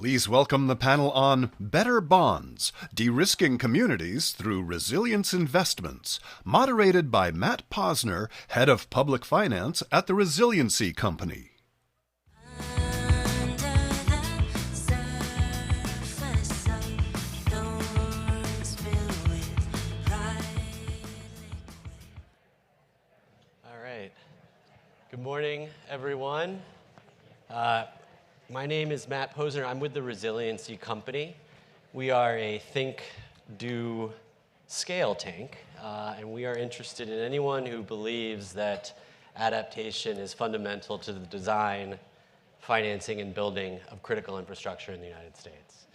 Please welcome the panel on Better Bonds, De-Risking Communities Through Resilience Investments, moderated by Matt Posner, Head of Public Finance at the Resiliency Company. All right. Good morning, everyone. My name is Matt Posner. I'm with the Resiliency Company. We are a think, do, scale tank, and we are interested in anyone who believes that adaptation is fundamental to the design, financing, and building of critical infrastructure in the United States.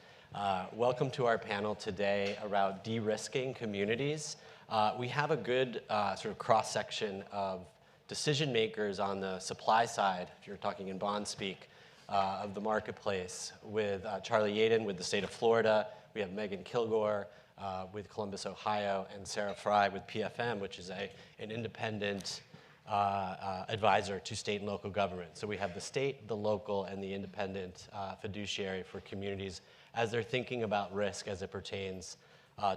Welcome to our panel today around de-risking communities. We have a good sort of cross-section of decision makers on the supply side, if you're talking in bond speak, of the marketplace, with Charlie Yadon with the state of Florida. We have Milken Kilgore with Columbus, Ohio, and Sarah Frey with PFM, which is an independent advisor to state and local government. So we have the state, the local, and the independent fiduciary for communities as they're thinking about risk as it pertains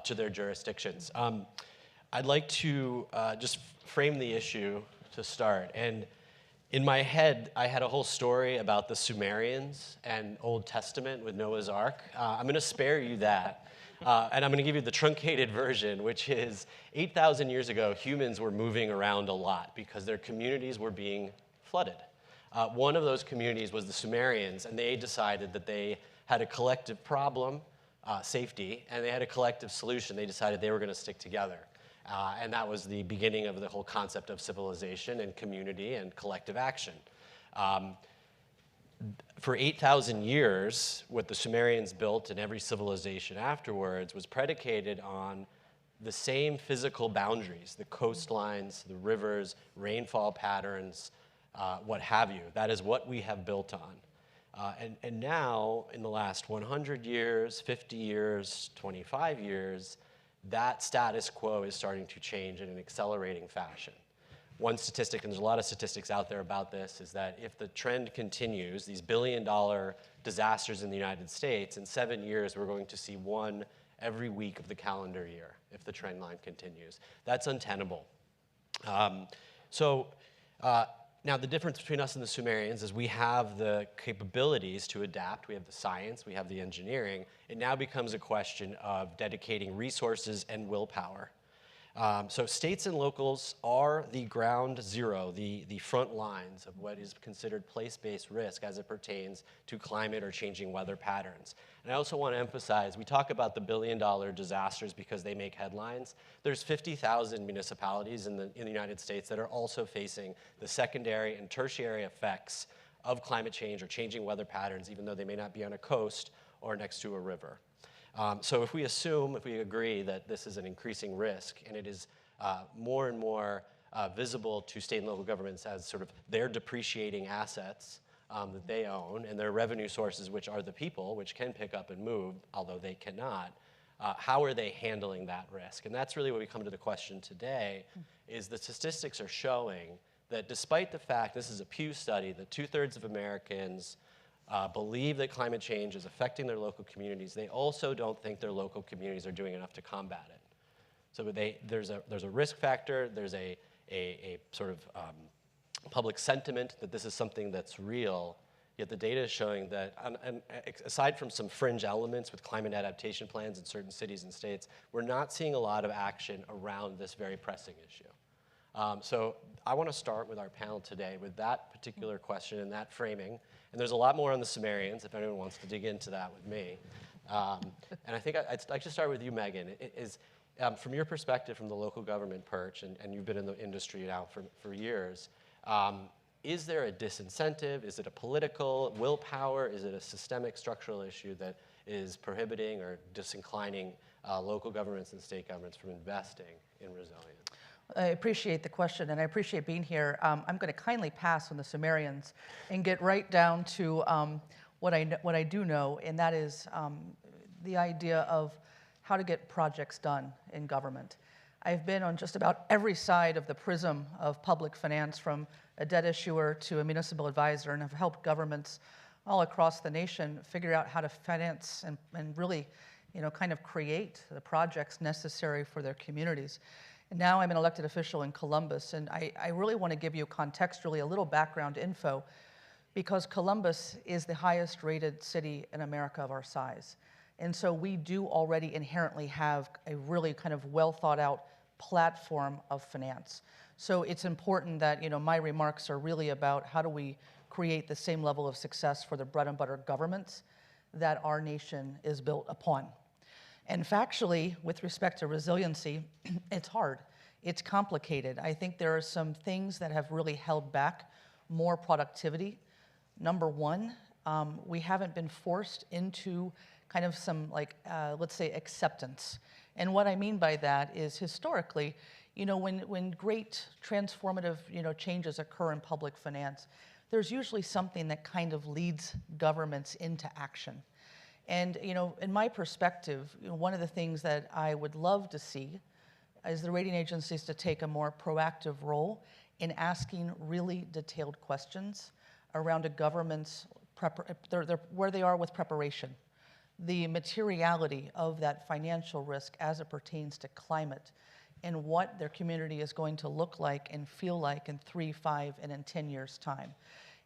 to their jurisdictions. I'd like to just frame the issue to start. And in my head, I had a whole story about the Sumerians and Old Testament with Noah's Ark. I'm going to spare you that. And I'm going to give you the truncated version, which is 8,000 years ago, humans were moving around a lot because their communities were being flooded. One of those communities was the Sumerians, and they decided that they had a collective problem, safety, and they had a collective solution. They decided they were going to stick together. And that was the beginning of the whole concept of civilization and community and collective action. For 8,000 years, what the Sumerians built and every civilization afterwards was predicated on the same physical boundaries, the coastlines, the rivers, rainfall patterns, what have you. That is what we have built on. And now, in the last 100 years, 50 years, 25 years, that status quo is starting to change in an accelerating fashion. One statistic, and there's a lot of statistics out there about this, is that if the trend continues, these billion-dollar disasters in the United States, in 7 years we're going to see one every week of the calendar year if the trend line continues. That's untenable. Now, the difference between us and the Sumerians is we have the capabilities to adapt. We have the science, we have the engineering. It now becomes a question of dedicating resources and willpower. So states and locals are the ground zero, the front lines of what is considered place-based risk as it pertains to climate or changing weather patterns. And I also want to emphasize, we talk about the billion-dollar disasters because they make headlines. There's 50,000 municipalities in the United States that are also facing the secondary and tertiary effects of climate change or changing weather patterns, even though they may not be on a coast or next to a river. So if we agree that this is an increasing risk and it is more and more visible to state and local governments as sort of their depreciating assets that they own and their revenue sources, which are the people, which can pick up and move, although they cannot, how are they handling that risk? And that's really what we come to the question today, is the statistics are showing that despite the fact, this is a Pew study, that 2/3 of Americans believe that climate change is affecting their local communities, they also don't think their local communities are doing enough to combat it. So there's a risk factor, there's a sort of public sentiment that this is something that's real, yet the data is showing that, and aside from some fringe elements with climate adaptation plans in certain cities and states, we're not seeing a lot of action around this very pressing issue. So I want to start with our panel today with that particular question and that framing. And there's a lot more on the Sumerians, if anyone wants to dig into that with me. And I think I'd like to start with you, Megan. From your perspective, from the local government perch, and you've been in the industry now for years, is there a disincentive? Is it a political willpower? Is it a systemic structural issue that is prohibiting or disinclining local governments and state governments from investing in resilience? I appreciate the question, and I appreciate being here. I'm going to kindly pass on the Sumerians and get right down to what I do know, and that is the idea of how to get projects done in government. I've been on just about every side of the prism of public finance, from a debt issuer to a municipal advisor, and have helped governments all across the nation figure out how to finance and really, kind of create the projects necessary for their communities. And now I'm an elected official in Columbus, and I really want to give you contextually a little background info, because Columbus is the highest rated city in America of our size. And so we do already inherently have a really kind of well thought out platform of finance. So it's important that my remarks are really about how do we create the same level of success for the bread and butter governments that our nation is built upon. And factually, with respect to resiliency, it's hard. It's complicated. I think there are some things that have really held back more productivity. Number one, we haven't been forced into kind of some, let's say, acceptance. And what I mean by that is historically, when great transformative, changes occur in public finance, there's usually something that kind of leads governments into action. And, in my perspective, one of the things that I would love to see is the rating agencies to take a more proactive role in asking really detailed questions around a government's where they are with preparation, the materiality of that financial risk as it pertains to climate, and what their community is going to look like and feel like in 3, 5, and in 10 years' time.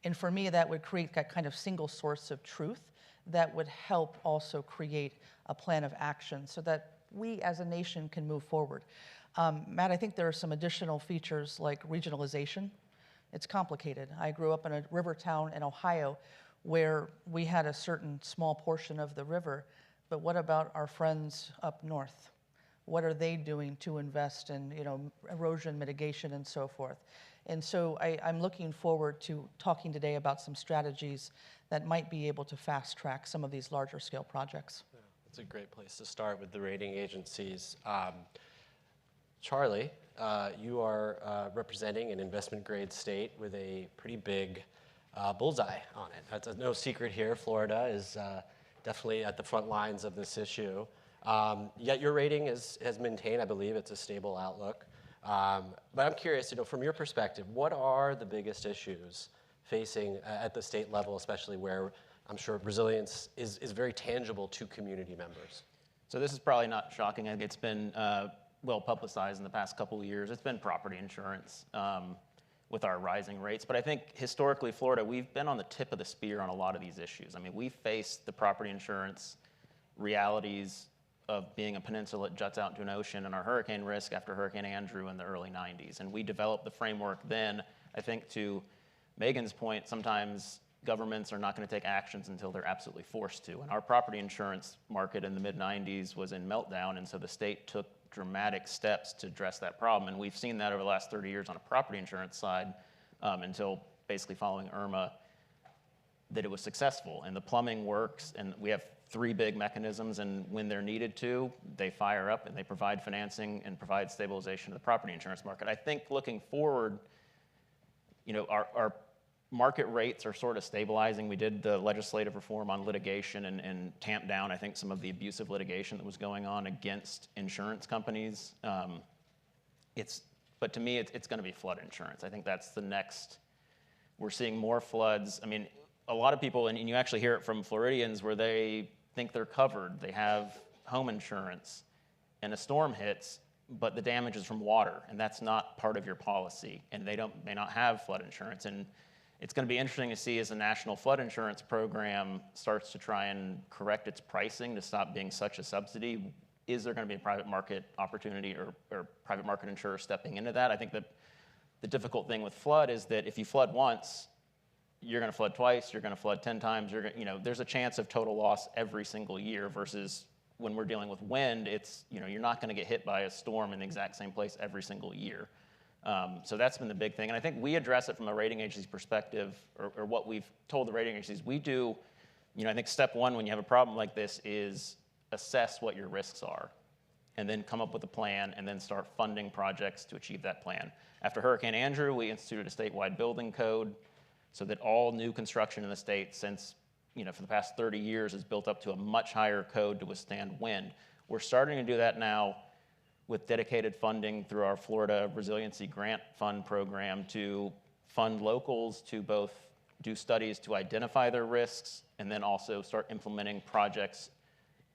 And for me, that would create that kind of single source of truth that would help also create a plan of action so that we as a nation can move forward. Matt, I think there are some additional features like regionalization. It's complicated. I grew up in a river town in Ohio where we had a certain small portion of the river, but what about our friends up north? What are they doing to invest in erosion mitigation and so forth? And so I'm looking forward to talking today about some strategies that might be able to fast track some of these larger scale projects. Yeah, that's a great place to start with the rating agencies. Charlie, you are representing an investment grade state with a pretty big bullseye on it. That's no secret here. Florida is definitely at the front lines of this issue. Yet your rating has maintained, I believe, it's a stable outlook. But I'm curious, from your perspective, what are the biggest issues facing at the state level, especially where I'm sure resilience is very tangible to community members? So this is probably not shocking. I think it's been well publicized in the past couple of years. It's been property insurance with our rising rates. But I think historically, Florida, we've been on the tip of the spear on a lot of these issues. I mean, we faced the property insurance realities of being a peninsula that juts out into an ocean and our hurricane risk after Hurricane Andrew in the early 90s. And we developed the framework then. I think to Megan's point, sometimes governments are not going to take actions until they're absolutely forced to. And our property insurance market in the mid-90s was in meltdown, and so the state took dramatic steps to address that problem. And we've seen that over the last 30 years on a property insurance side until basically following Irma, that it was successful. And the plumbing works, and we have 3 big mechanisms, and when they're needed to, they fire up and they provide financing and provide stabilization to the property insurance market. I think looking forward, our market rates are sort of stabilizing. We did the legislative reform on litigation and tamped down, I think, some of the abusive litigation that was going on against insurance companies. But to me, it's going to be flood insurance. I think that's the next. We're seeing more floods. I mean, a lot of people, and you actually hear it from Floridians, where they think they're covered. They have home insurance, and a storm hits, but the damage is from water, and that's not part of your policy, and they may not have flood insurance. And it's going to be interesting to see as the National Flood Insurance Program starts to try and correct its pricing to stop being such a subsidy. Is there going to be a private market opportunity or private market insurer stepping into that? I think that the difficult thing with flood is that if you flood once, you're going to flood twice, you're going to flood 10 times, there's a chance of total loss every single year versus when we're dealing with wind, it's, you're not going to get hit by a storm in the exact same place every single year. So that's been the big thing. And I think we address it from a rating agency perspective, or what we've told the rating agencies. We do, I think step one when you have a problem like this is assess what your risks are, and then come up with a plan, and then start funding projects to achieve that plan. After Hurricane Andrew, we instituted a statewide building code so that all new construction in the state since, for the past 30 years is built up to a much higher code to withstand wind. We're starting to do that now with dedicated funding through our Florida Resiliency Grant Fund program to fund locals to both do studies to identify their risks, and then also start implementing projects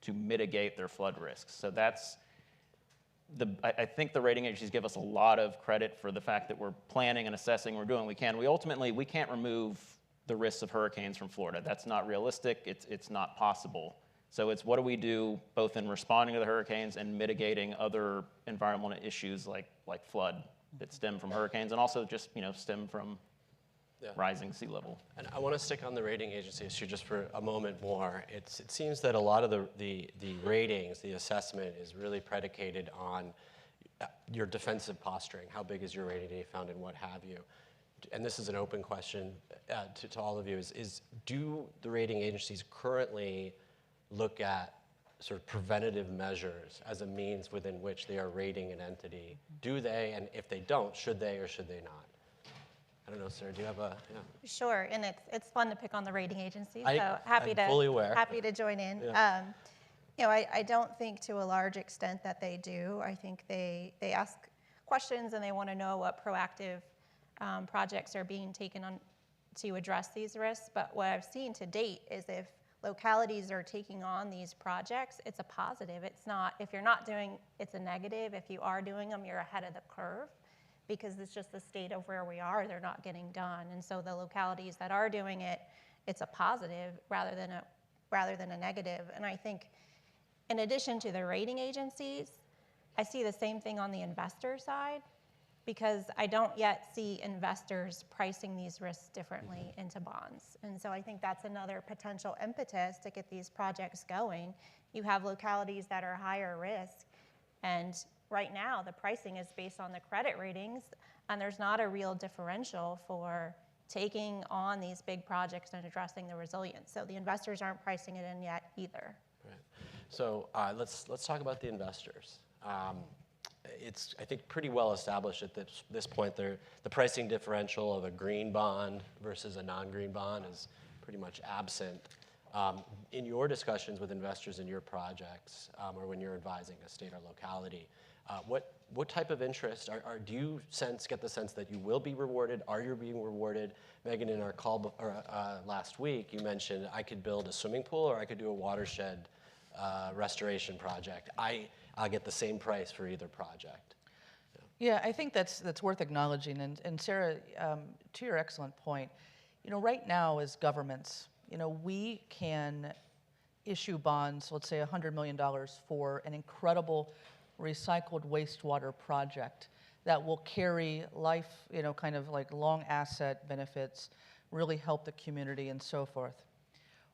to mitigate their flood risks. So that's I think the rating agencies give us a lot of credit for the fact that we're planning and assessing, we're doing what we can. We can't remove the risks of hurricanes from Florida. That's not realistic, it's not possible. So it's what do we do both in responding to the hurricanes and mitigating other environmental issues like flood that stem from hurricanes and also just stem from rising sea level. And I want to stick on the rating agency issue just for a moment more. It seems that a lot of the ratings, the assessment is really predicated on your defensive posturing. How big is your rating that you found and what have you? And this is an open question to all of you, is do the rating agencies currently look at sort of preventative measures as a means within which they are rating an entity? Do they, and if they don't, should they or should they not? I don't know, Sarah, do you have a, Sure, and it's fun to pick on the rating agencies, I'm so fully aware. happy to join in. Yeah. I don't think to a large extent that they do. I think they ask questions and they want to know what proactive projects are being taken on to address these risks. But what I've seen to date is if localities are taking on these projects, it's a positive. It's not, if you're not doing, it's a negative. If you are doing them, you're ahead of the curve, because it's just the state of where we are, they're not getting done. And so the localities that are doing it, it's a positive rather than a negative. And I think in addition to the rating agencies, I see the same thing on the investor side, because I don't yet see investors pricing these risks differently into bonds. And so I think that's another potential impetus to get these projects going. You have localities that are higher risk, and right now the pricing is based on the credit ratings, and there's not a real differential for taking on these big projects and addressing the resilience. So the investors aren't pricing it in yet either. Right. So let's talk about the investors. It's, I think, pretty well established at this point. The pricing differential of a green bond versus a non-green bond is pretty much absent. In your discussions with investors in your projects, or when you're advising a state or locality, what type of interest do you get the sense that you will be rewarded? Are you being rewarded? Megan, in our call last week, you mentioned I could build a swimming pool or I could do a watershed restoration project. I'll get the same price for either project. Yeah, I think that's worth acknowledging. And Sarah, to your excellent point, right now as governments, we can issue bonds, let's say $100 million for an incredible recycled wastewater project that will carry life, kind of like long asset benefits, really help the community and so forth.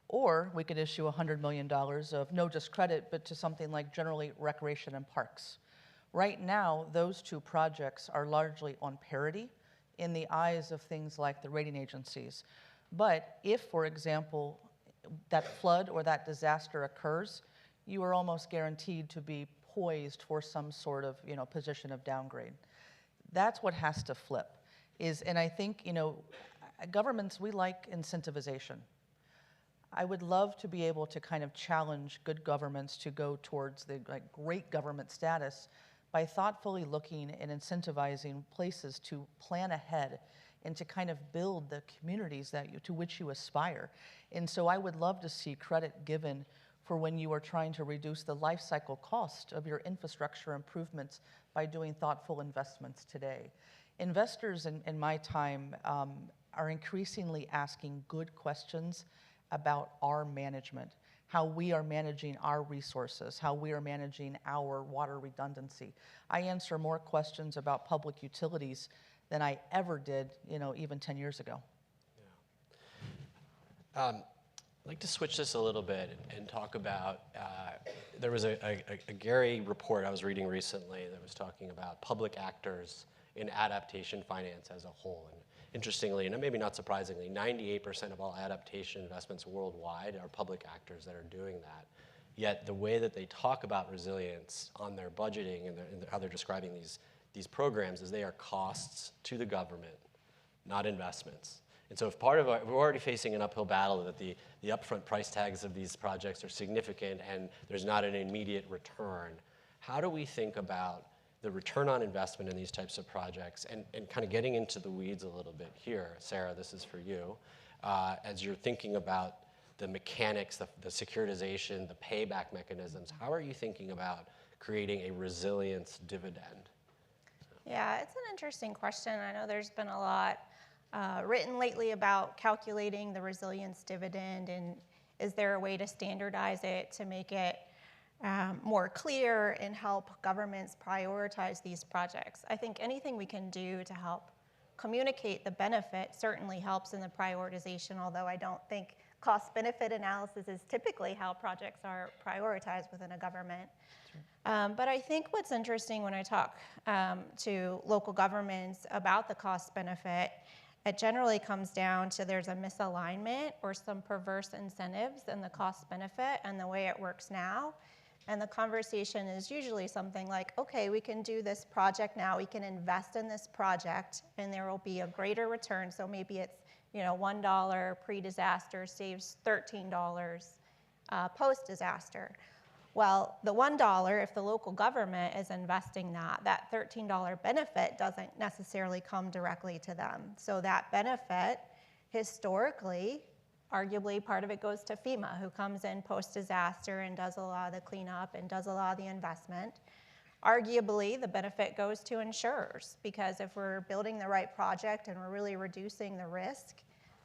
Or we could issue $100 million of no just credit, but to something like generally recreation and parks. Right now, those two projects are largely on parity in the eyes of things like the rating agencies. But if, for example, that flood or that disaster occurs, you are almost guaranteed to be poised for some sort of position of downgrade. That's what has to flip. And I think governments, we like incentivization. I would love to be able to kind of challenge good governments to go towards the great government status by thoughtfully looking and incentivizing places to plan ahead and to kind of build the communities to which you aspire. And so I would love to see credit given for when you are trying to reduce the life cycle cost of your infrastructure improvements by doing thoughtful investments today. Investors in my time are increasingly asking good questions about our management, how we are managing our resources, how we are managing our water redundancy. I answer more questions about public utilities than I ever did, even 10 years ago. Yeah. I'd like to switch this a little bit and talk about, there was a Gary report I was reading recently that was talking about public actors in adaptation finance as a whole. And interestingly, and maybe not surprisingly, 98% of all adaptation investments worldwide are public actors that are doing that. Yet the way that they talk about resilience on their budgeting and how they're describing these programs is they are costs to the government, not investments. And so if we're already facing an uphill battle that the upfront price tags of these projects are significant and there's not an immediate return, how do we think about the return on investment in these types of projects and kind of getting into the weeds a little bit here? Sarah, this is for you. as you're thinking about the mechanics, the securitization, the payback mechanisms, how are you thinking about creating a resilience dividend? Yeah, it's an interesting question. I know there's been a lot written lately about calculating the resilience dividend, and is there a way to standardize it to make it more clear and help governments prioritize these projects? I think anything we can do to help communicate the benefit certainly helps in the prioritization, although I don't think cost-benefit analysis is typically how projects are prioritized within a government. But I think what's interesting when I talk to local governments about the cost-benefit, it generally comes down to there's a misalignment or some perverse incentives in the cost-benefit and the way it works now. And the conversation is usually something like, okay, we can do this project now, we can invest in this project, and there will be a greater return. So maybe it's $1 pre-disaster saves $13 post-disaster. Well, the $1, if the local government is investing that $13 benefit doesn't necessarily come directly to them. So that benefit, historically, arguably part of it goes to FEMA, who comes in post-disaster and does a lot of the cleanup and does a lot of the investment. Arguably, the benefit goes to insurers, because if we're building the right project and we're really reducing the risk,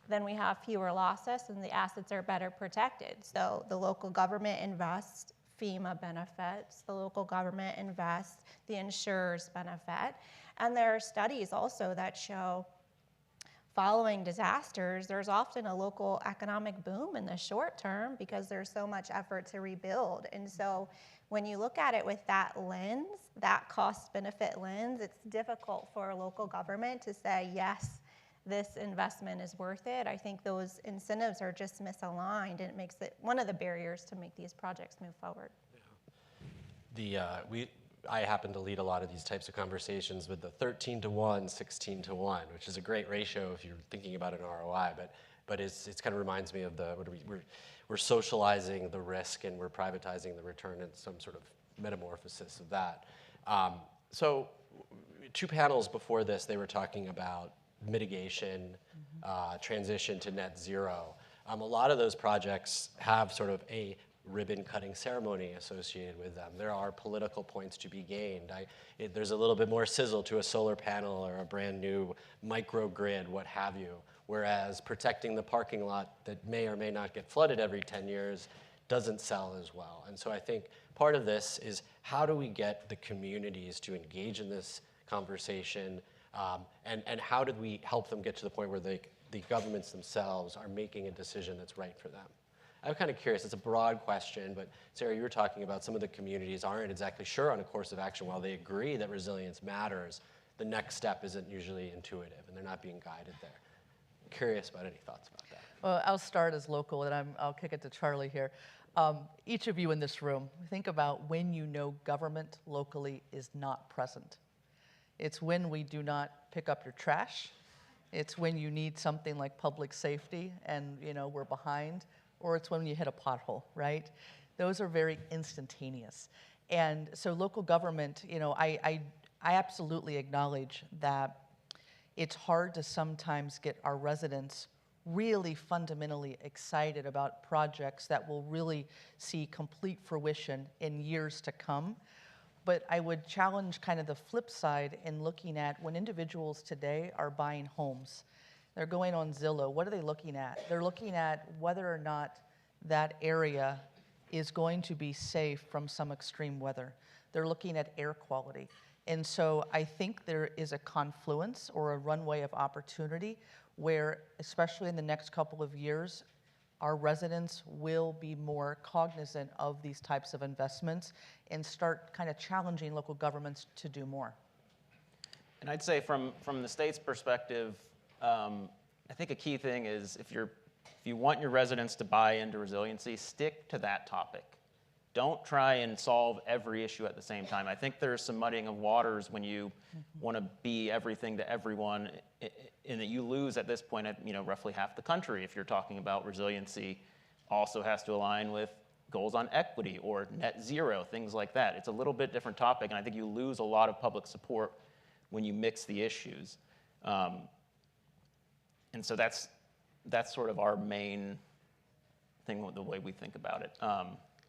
then we have fewer losses and the assets are better protected. So the local government invests, FEMA benefits, the local government invests, the insurers benefit. And there are studies also that show following disasters, there's often a local economic boom in the short term because there's so much effort to rebuild. And so when you look at it with that lens, that cost-benefit lens, it's difficult for a local government to say, yes, this investment is worth it. I think those incentives are just misaligned, and it makes it one of the barriers to make these projects move forward. I happen to lead a lot of these types of conversations with the 13-to-1, 16-to-1, which is a great ratio if you're thinking about an ROI, but it's kind of reminds me of we're socializing the risk and we're privatizing the return, and some sort of metamorphosis of that. So 2 panels before this, they were talking about mitigation, transition to net zero. A lot of those projects have sort of a ribbon-cutting ceremony associated with them. There are political points to be gained. There's a little bit more sizzle to a solar panel or a brand new microgrid, what have you, whereas protecting the parking lot that may or may not get flooded every 10 years doesn't sell as well. And so I think part of this is, how do we get the communities to engage in this conversation, and how did we help them get to the point where the governments themselves are making a decision that's right for them? I'm kind of curious. It's a broad question, but Sarah, you were talking about some of the communities aren't exactly sure on a course of action. While they agree that resilience matters, the next step isn't usually intuitive, and they're not being guided there. I'm curious about any thoughts about that. Well, I'll start as local, and I'll kick it to Charlie here. Each of you in this room, think about when you know government locally is not present. It's when we do not pick up your trash. It's when you need something like public safety and we're behind, or it's when you hit a pothole, right? Those are very instantaneous. And so local government, I absolutely acknowledge that it's hard to sometimes get our residents really fundamentally excited about projects that will really see complete fruition in years to come. But I would challenge kind of the flip side in looking at when individuals today are buying homes. They're going on Zillow. What are they looking at? They're looking at whether or not that area is going to be safe from some extreme weather. They're looking at air quality. And so I think there is a confluence or a runway of opportunity where, especially in the next couple of years, our residents will be more cognizant of these types of investments and start kind of challenging local governments to do more. And I'd say from the state's perspective, I think a key thing is if you want your residents to buy into resiliency, stick to that topic. Don't try and solve every issue at the same time. I think there's some muddying of waters when you want to be everything to everyone, in that you lose at this point roughly half the country if you're talking about resiliency. Also has to align with goals on equity or net zero, things like that. It's a little bit different topic, and I think you lose a lot of public support when you mix the issues. And so that's that's sort of our main thing, the way we think about it.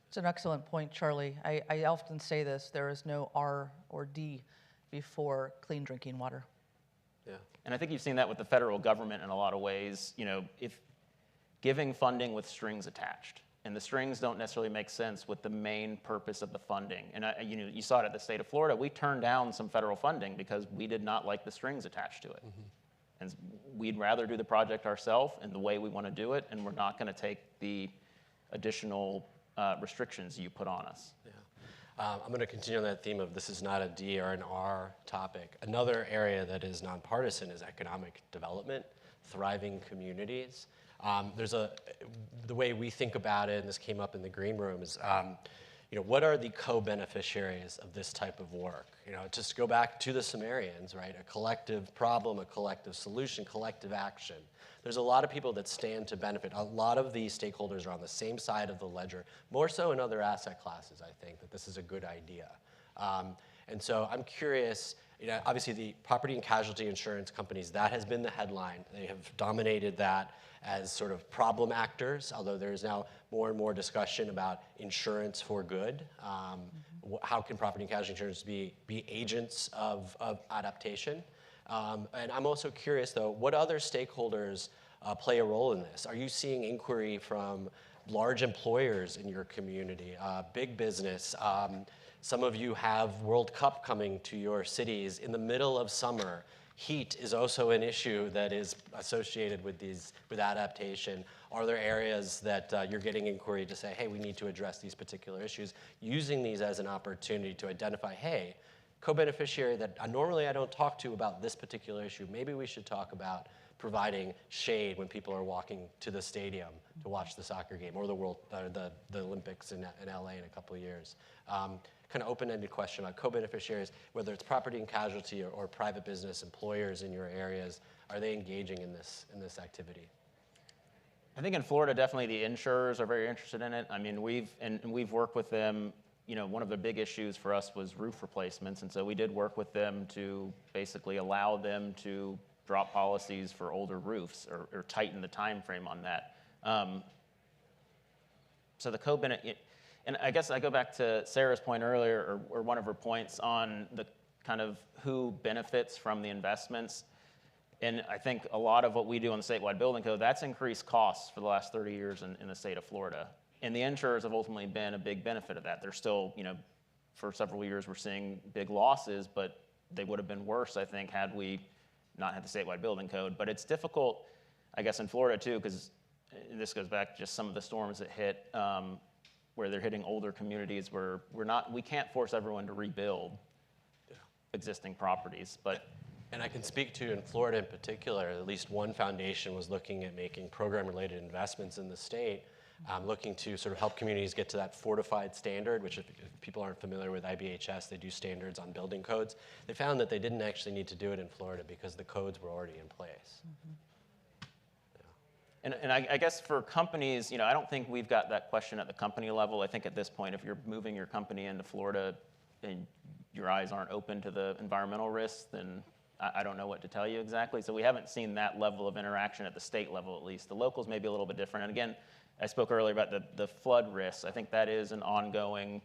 It's an excellent point, Charlie. I often say this, there is no R or D before clean drinking water. Yeah. And I think you've seen that with the federal government in a lot of ways, if giving funding with strings attached. And the strings don't necessarily make sense with the main purpose of the funding. And you saw it at the state of Florida. We turned down some federal funding because we did not like the strings attached to it. Mm-hmm. And we'd rather do the project ourselves and the way we want to do it, and we're not going to take the additional restrictions you put on us. Yeah. I'm going to continue on that theme of this is not a D or an R topic. Another area that is nonpartisan is economic development, thriving communities. The way we think about it, and this came up in the green room, is what are the co-beneficiaries of this type of work? Just to go back to the Sumerians, right? A collective problem, a collective solution, collective action. There's a lot of people that stand to benefit. A lot of the stakeholders are on the same side of the ledger, more so in other asset classes, I think, that this is a good idea. And so I'm curious, obviously the property and casualty insurance companies, that has been the headline. They have dominated that as sort of problem actors, although there is now more and more discussion about insurance for good. How can property and casualty insurance be agents of adaptation? And I'm also curious, though, what other stakeholders play a role in this? Are you seeing inquiry from large employers in your community, big business? Some of you have World Cup coming to your cities in the middle of summer. Heat is also an issue that is associated with adaptation. Are there areas that you're getting inquiry to say, hey, we need to address these particular issues, using these as an opportunity to identify, hey, co-beneficiary that normally I don't talk to about this particular issue, maybe we should talk about providing shade when people are walking to the stadium to watch the soccer game or the Olympics in LA in a couple of years. Kind of open-ended question about co-beneficiaries, whether it's property and casualty or private business employers in your areas, are they engaging in this activity? I think in Florida, definitely the insurers are very interested in it. I mean, we've worked with them. One of the big issues for us was roof replacements, and so we did work with them to basically allow them to drop policies for older roofs or tighten the time frame on that. So the co-benefit. And I guess I go back to Sarah's point earlier, or one of her points on the kind of who benefits from the investments. And I think a lot of what we do on the statewide building code, that's increased costs for the last 30 years in the state of Florida. And the insurers have ultimately been a big benefit of that. They're still, for several years we're seeing big losses, but they would have been worse, I think, had we not had the statewide building code. But it's difficult, I guess, in Florida too, because this goes back to just some of the storms that hit, where they're hitting older communities where we can't force everyone to rebuild existing properties. And I can speak to, in Florida in particular, at least one foundation was looking at making program-related investments in the state, looking to sort of help communities get to that fortified standard, which if people aren't familiar with IBHS, they do standards on building codes. They found that they didn't actually need to do it in Florida because the codes were already in place. Mm-hmm. And I guess for companies, I don't think we've got that question at the company level. I think at this point, if you're moving your company into Florida and your eyes aren't open to the environmental risks, then I don't know what to tell you exactly. So we haven't seen that level of interaction at the state level, at least. The locals may be a little bit different. And again, I spoke earlier about the flood risks. I think that is an ongoing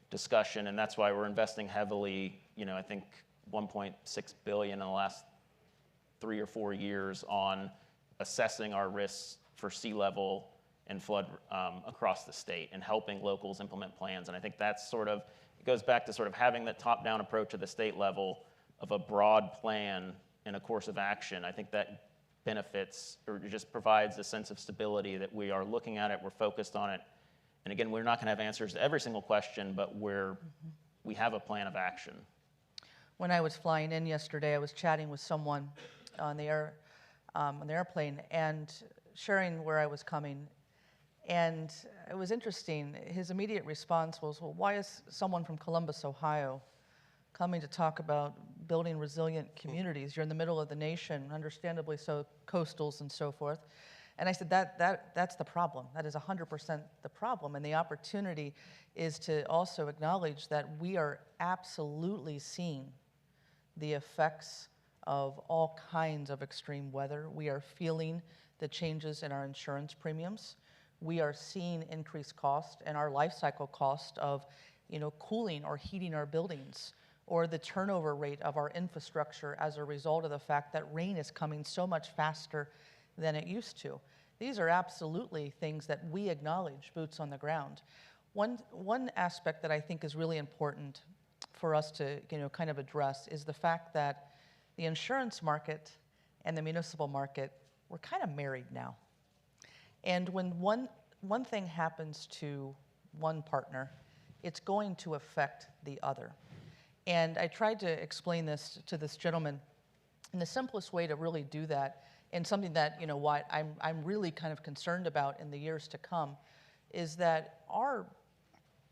discussion, and that's why we're investing heavily, I think $1.6 billion in the last 3 or 4 years on assessing our risks for sea level and flood across the state and helping locals implement plans. And I think that's it goes back to sort of having that top-down approach at the state level of a broad plan and a course of action. I think that benefits or just provides a sense of stability that we are looking at it, we're focused on it. And again, we're not going to have answers to every single question, but we have a plan of action. When I was flying in yesterday, I was chatting with someone on the airplane and sharing where I was coming. And it was interesting. His immediate response was, well, why is someone from Columbus, Ohio, coming to talk about building resilient communities? You're in the middle of the nation, understandably so, coastals and so forth. And I said, that's the problem. That is 100% the problem. And the opportunity is to also acknowledge that we are absolutely seeing the effects of all kinds of extreme weather. We are feeling the changes in our insurance premiums. We are seeing increased cost and our life cycle cost of, cooling or heating our buildings, or the turnover rate of our infrastructure as a result of the fact that rain is coming so much faster than it used to. These are absolutely things that we acknowledge, boots on the ground. One aspect that I think is really important for us to kind of address is the fact that the insurance market and the municipal market, we're kind of married now. And when one thing happens to one partner, it's going to affect the other. And I tried to explain this to this gentleman, and the simplest way to really do that, and something that what I'm really kind of concerned about in the years to come, is that our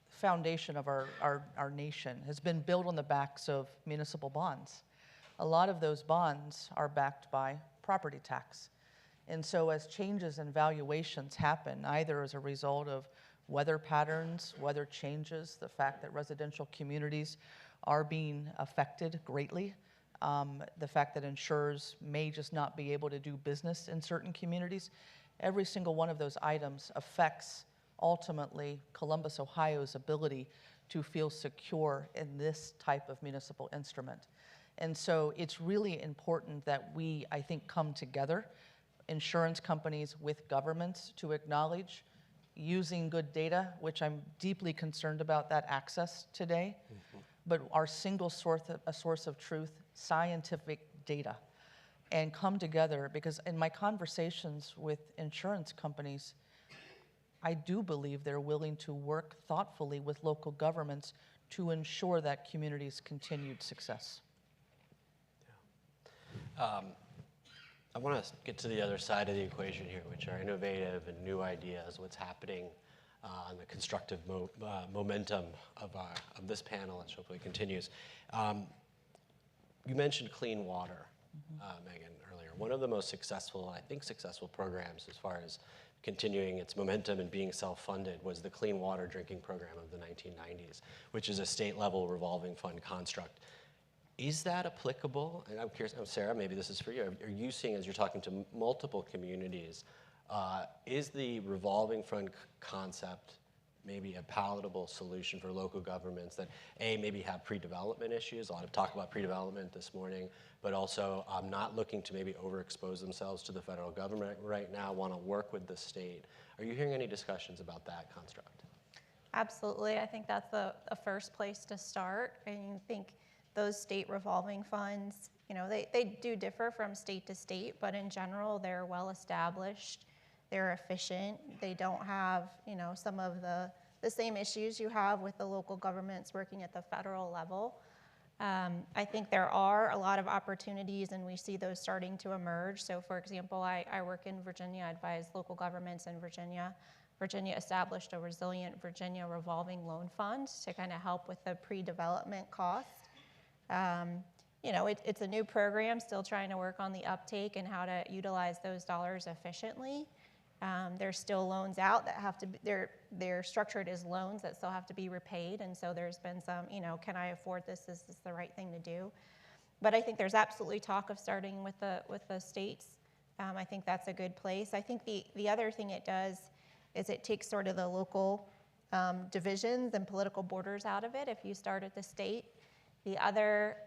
foundation of our nation has been built on the backs of municipal bonds. A lot of those bonds are backed by property tax. And so as changes in valuations happen, either as a result of weather patterns, weather changes, the fact that residential communities are being affected greatly, the fact that insurers may just not be able to do business in certain communities, every single one of those items affects ultimately Columbus, Ohio's ability to feel secure in this type of municipal instrument. And so it's really important that we, I think, come together, insurance companies with governments, to acknowledge using good data, which I'm deeply concerned about that access today, but our single source of truth, scientific data, and come together, because in my conversations with insurance companies, I do believe they're willing to work thoughtfully with local governments to ensure that community's continued success. I want to get to the other side of the equation here, which are innovative and new ideas, what's happening on the constructive momentum of this panel, which hopefully continues. You mentioned clean water, Megan, earlier. One of the most successful programs as far as continuing its momentum and being self-funded was the Clean Water Drinking Program of the 1990s, which is a state-level revolving fund construct. Is that applicable? And I'm curious, Sarah, maybe this is for you. Are you seeing, as you're talking to multiple communities, is the revolving fund concept maybe a palatable solution for local governments that, A, maybe have pre-development issues? A lot of talk about pre-development this morning, but also not looking to maybe overexpose themselves to the federal government right now, want to work with the state. Are you hearing any discussions about that construct? Absolutely. I think that's the first place to start. And I think those state revolving funds, they do differ from state to state, but in general, they're well established. They're efficient. They don't have, some of the same issues you have with the local governments working at the federal level. I think there are a lot of opportunities, and we see those starting to emerge. So, for example, I work in Virginia. I advise local governments in Virginia. Virginia established a Resilient Virginia revolving loan fund to kind of help with the pre-development cost. It's a new program, still trying to work on the uptake and how to utilize those dollars efficiently. There's still loans out that have to be, they're structured as loans that still have to be repaid, and so there's been some, can I afford this? Is this the right thing to do? But I think there's absolutely talk of starting with the states. I think that's a good place. I think the other thing it does is it takes sort of the local divisions and political borders out of it if you start at the state. The other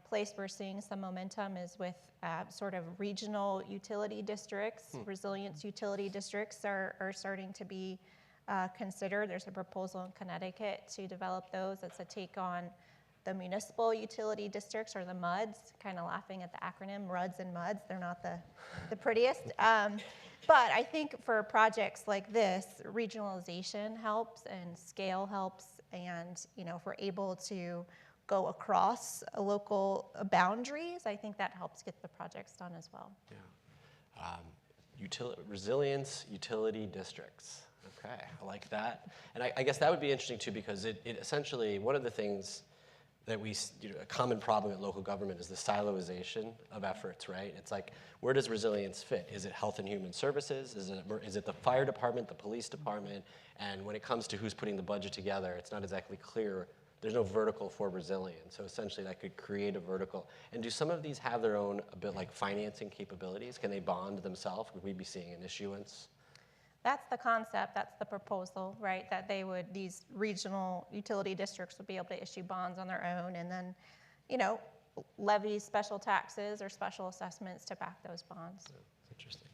place we're seeing some momentum is with sort of regional utility districts. Resilience utility districts are starting to be considered. There's a proposal in Connecticut to develop those. It's a take on the municipal utility districts, or the MUDs, kind of laughing at the acronym, RUDs and MUDs. They're not the prettiest. But I think for projects like this, regionalization helps and scale helps. And if we're able to go across local boundaries, I think that helps get the projects done as well. Yeah. Resilience utility districts. Okay, I like that. And I guess that would be interesting too, because it essentially, one of the things that a common problem at local government is the siloization of efforts, right? It's like, where does resilience fit? Is it health and human services? Is it the fire department, the police department? And when it comes to who's putting the budget together, it's not exactly clear there's no vertical for resilience. So essentially that could create a vertical. And do some of these have their own, a bit like financing capabilities? Can they bond themselves? Would we be seeing an issuance? That's the concept, that's the proposal, right? That these regional utility districts would be able to issue bonds on their own and then, levy special taxes or special assessments to back those bonds. That's interesting.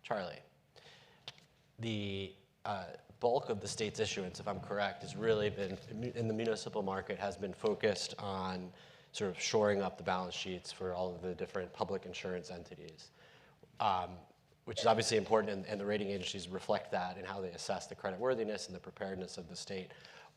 Charlie, the bulk of the state's issuance, if I'm correct, has really been, in the municipal market, has been focused on sort of shoring up the balance sheets for all of the different public insurance entities, which is obviously important, and the rating agencies reflect that in how they assess the creditworthiness and the preparedness of the state.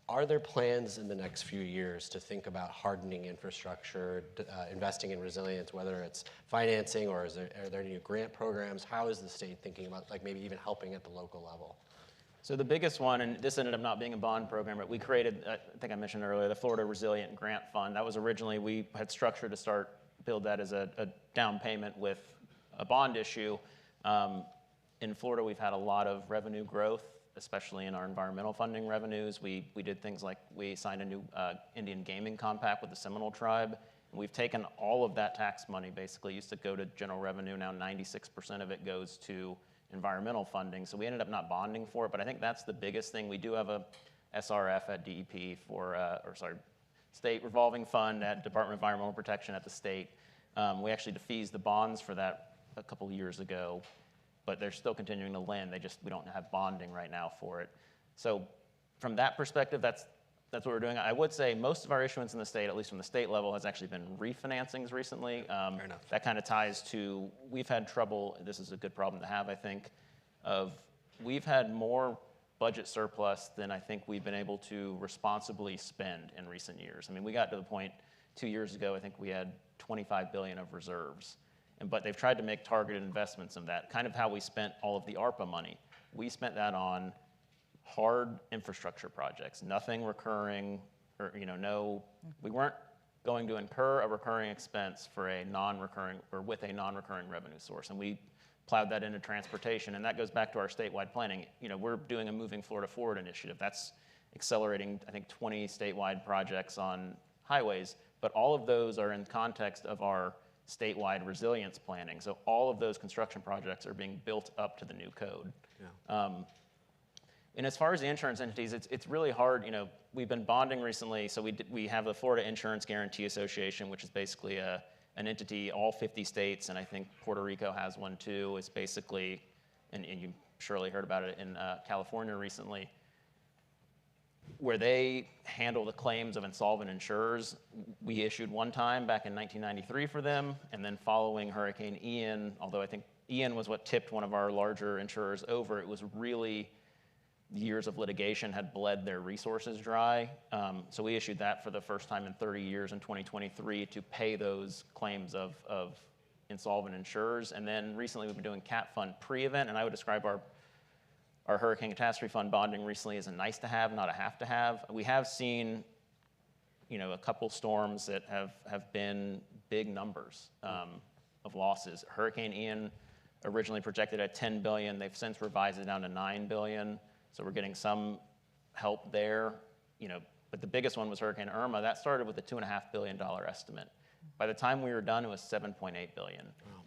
Are there plans in the next few years to think about hardening infrastructure, investing in resilience, whether it's financing or are there new grant programs? How is the state thinking about like maybe even helping at the local level? So the biggest one, and this ended up not being a bond program, but we created, I think I mentioned earlier, the Florida Resilient Grant Fund. That was originally, we had structured to build that as a down payment with a bond issue. In Florida, we've had a lot of revenue growth, especially in our environmental funding revenues. We did things like we signed a new Indian gaming compact with the Seminole tribe. And we've taken all of that tax money, basically used to go to general revenue. Now 96% of it goes to environmental funding. So we ended up not bonding for it, but I think that's the biggest thing. We do have a SRF at DEP State Revolving Fund at Department of Environmental Protection at the state. We actually defeased the bonds for that a couple of years ago, but they're still continuing to lend. We don't have bonding right now for it. So from that perspective, that's what we're doing. I would say most of our issuance in the state, at least from the state level, has actually been refinancings recently. Fair enough. That kind of ties to, we've had trouble, this is a good problem to have, I think, we've had more budget surplus than I think we've been able to responsibly spend in recent years. I mean, we got to the point 2 years ago, I think we had $25 billion of reserves. But they've tried to make targeted investments in that, kind of how we spent all of the ARPA money. We spent that on hard infrastructure projects, nothing recurring, or we weren't going to incur a recurring expense for a non-recurring or with a non-recurring revenue source, and we plowed that into transportation, and that goes back to our statewide planning. We're doing a Moving Florida Forward initiative. That's accelerating, I think, 20 statewide projects on highways, but all of those are in context of our statewide resilience planning. So all of those construction projects are being built up to the new code. Yeah. And as far as the insurance entities, it's really hard. We've been bonding recently, so we have the Florida Insurance Guarantee Association, which is basically an entity, all 50 states, and I think Puerto Rico has one too. It's basically, and you surely heard about it in California recently, where they handle the claims of insolvent insurers. We issued one time back in 1993 for them, and then following Hurricane Ian, although I think Ian was what tipped one of our larger insurers over, it was really years of litigation had bled their resources dry. So we issued that for the first time in 30 years in 2023 to pay those claims of insolvent insurers. And then recently we've been doing CAT Fund pre-event, and I would describe our Hurricane Catastrophe Fund bonding recently is a nice to have, not a have to have. We have seen, a couple storms that have been big numbers of losses. Hurricane Ian originally projected at $10 billion. They've since revised it down to $9 billion. So we're getting some help there. But the biggest one was Hurricane Irma. That started with a $2.5 billion estimate. By the time we were done, it was $7.8 billion. Wow.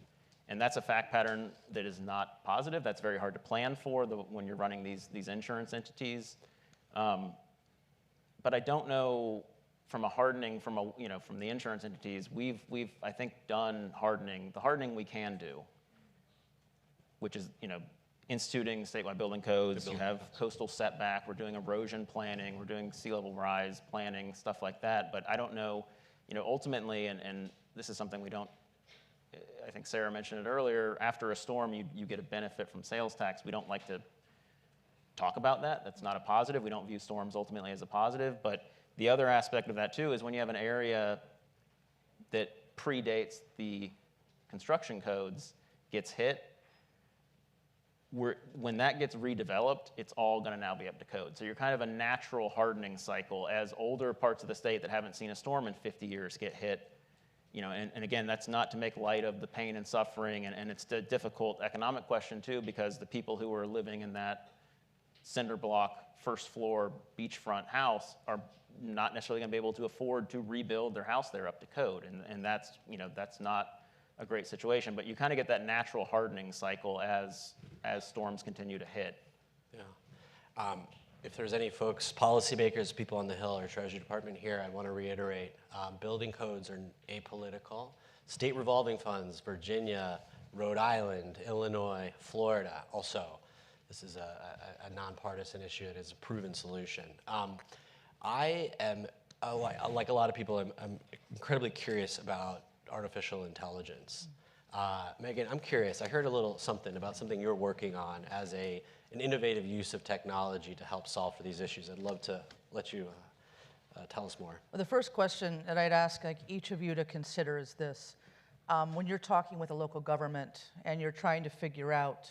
And that's a fact pattern that is not positive. That's very hard to plan for when you're running these insurance entities. But I don't know from a hardening from the insurance entities. We've I think done hardening, the hardening we can do, which is instituting statewide building codes. You have coastal setback. We're doing erosion planning. We're doing sea level rise planning, stuff like that. But I don't know. Ultimately, and this is something we don't. I think Sarah mentioned it earlier, after a storm, you get a benefit from sales tax. We don't like to talk about that. That's not a positive. We don't view storms ultimately as a positive. But the other aspect of that, too, is when you have an area that predates the construction codes, gets hit, when that gets redeveloped, it's all going to now be up to code. So you're kind of a natural hardening cycle as older parts of the state that haven't seen a storm in 50 years get hit. And again, that's not to make light of the pain and suffering, and it's a difficult economic question too, because the people who are living in that cinder block, first floor, beachfront house are not necessarily going to be able to afford to rebuild their house there up to code, and that's, that's not a great situation. But you kind of get that natural hardening cycle as storms continue to hit. Yeah. If there's any folks, policymakers, people on the Hill or Treasury Department here, I want to reiterate, building codes are apolitical. State revolving funds, Virginia, Rhode Island, Illinois, Florida, also. This is a nonpartisan issue that is a proven solution. I am, like a lot of people, I'm incredibly curious about artificial intelligence. Megan, I'm curious. I heard a little something about something you're working on as an innovative use of technology to help solve for these issues. I'd love to let you tell us more. Well, the first question that I'd ask each of you to consider is this. When you're talking with a local government and you're trying to figure out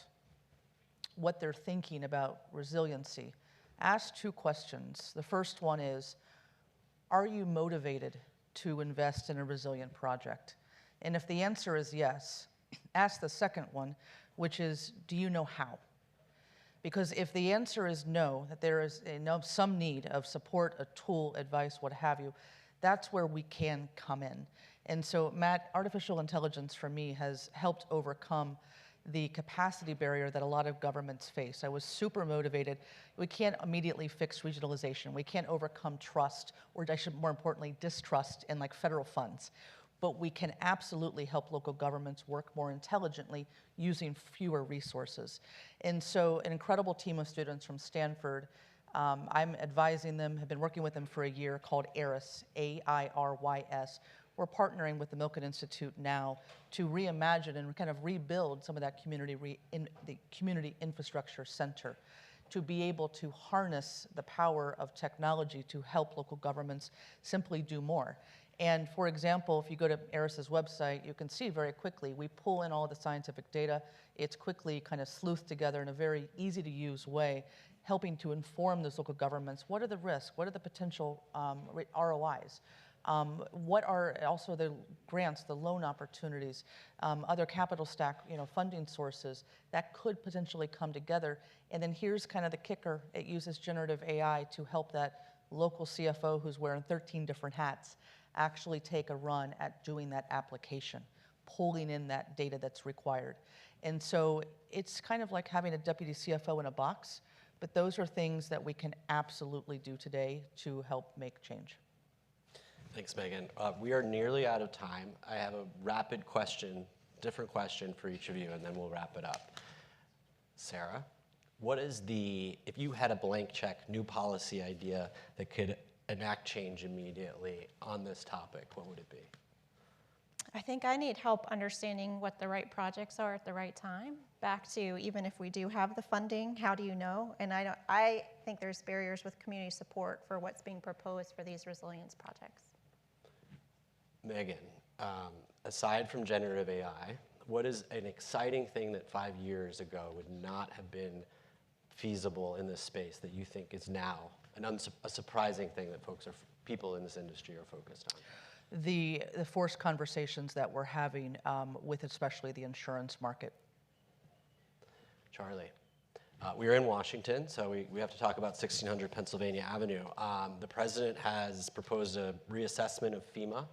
what they're thinking about resiliency, ask two questions. The first one is, are you motivated to invest in a resilient project? And if the answer is yes, ask the second one, which is, do you know how? Because if the answer is no, that there is some need of support, a tool, advice, what have you, that's where we can come in. And so, Matt, artificial intelligence for me has helped overcome the capacity barrier that a lot of governments face. I was super motivated. We can't immediately fix regionalization. We can't overcome trust, or I should more importantly, distrust in like federal funds. But we can absolutely help local governments work more intelligently using fewer resources. And so an incredible team of students from Stanford, I'm advising them, have been working with them for a year, called AIRIS, A-I-R-Y-S. We're partnering with the Milken Institute now to reimagine and kind of rebuild some of that the community infrastructure center, to be able to harness the power of technology to help local governments simply do more. And for example, if you go to AIRIS's website, you can see very quickly, we pull in all of the scientific data. It's quickly kind of sleuthed together in a very easy to use way, helping to inform those local governments. What are the risks? What are the potential ROIs? What are also the grants, the loan opportunities, other capital stack, funding sources that could potentially come together? And then here's kind of the kicker. It uses generative AI to help that local CFO who's wearing 13 different hats actually take a run at doing that application, pulling in that data that's required. And so it's kind of like having a deputy CFO in a box, but those are things that we can absolutely do today to help make change. Thanks, Megan. We are nearly out of time. I have a rapid question, different question for each of you, and then we'll wrap it up. Sarah, what is if you had a blank check, new policy idea that could enact change immediately on this topic, what would it be? I think I need help understanding what the right projects are at the right time. Back to, even if we do have the funding, how do you know? And I think there's barriers with community support for what's being proposed for these resilience projects. Megan, aside from generative AI, what is an exciting thing that 5 years ago would not have been feasible in this space that you think is now a surprising thing that people in this industry are focused on? The forced conversations that we're having with especially the insurance market. Charlie, we are in Washington, so we have to talk about 1600 Pennsylvania Avenue. The president has proposed a reassessment of FEMA,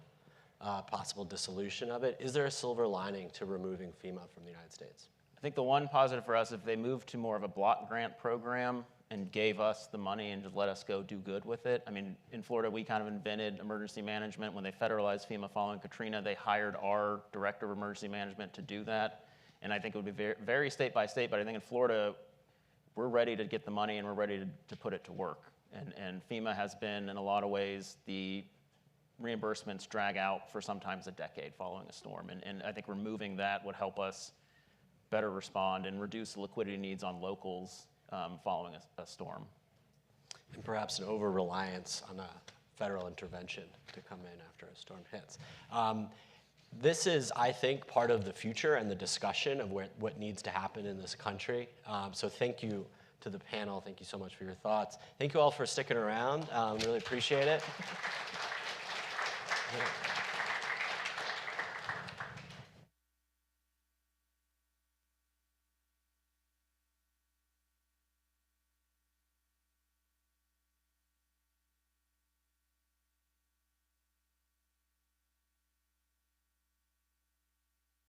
possible dissolution of it. Is there a silver lining to removing FEMA from the United States? I think the one positive for us, if they moved to more of a block grant program and gave us the money and just let us go do good with it. I mean, in Florida, we kind of invented emergency management. When they federalized FEMA following Katrina, they hired our director of emergency management to do that. And I think it would be very, very state by state, but I think in Florida, we're ready to get the money and we're ready to put it to work. And FEMA has been, in a lot of ways, the reimbursements drag out for sometimes a decade following a storm. And I think removing that would help us better respond and reduce the liquidity needs on locals following a storm. And perhaps an over-reliance on a federal intervention to come in after a storm hits. This is, I think, part of the future and the discussion of what needs to happen in this country. So thank you to the panel. Thank you so much for your thoughts. Thank you all for sticking around. Really appreciate it. Yeah.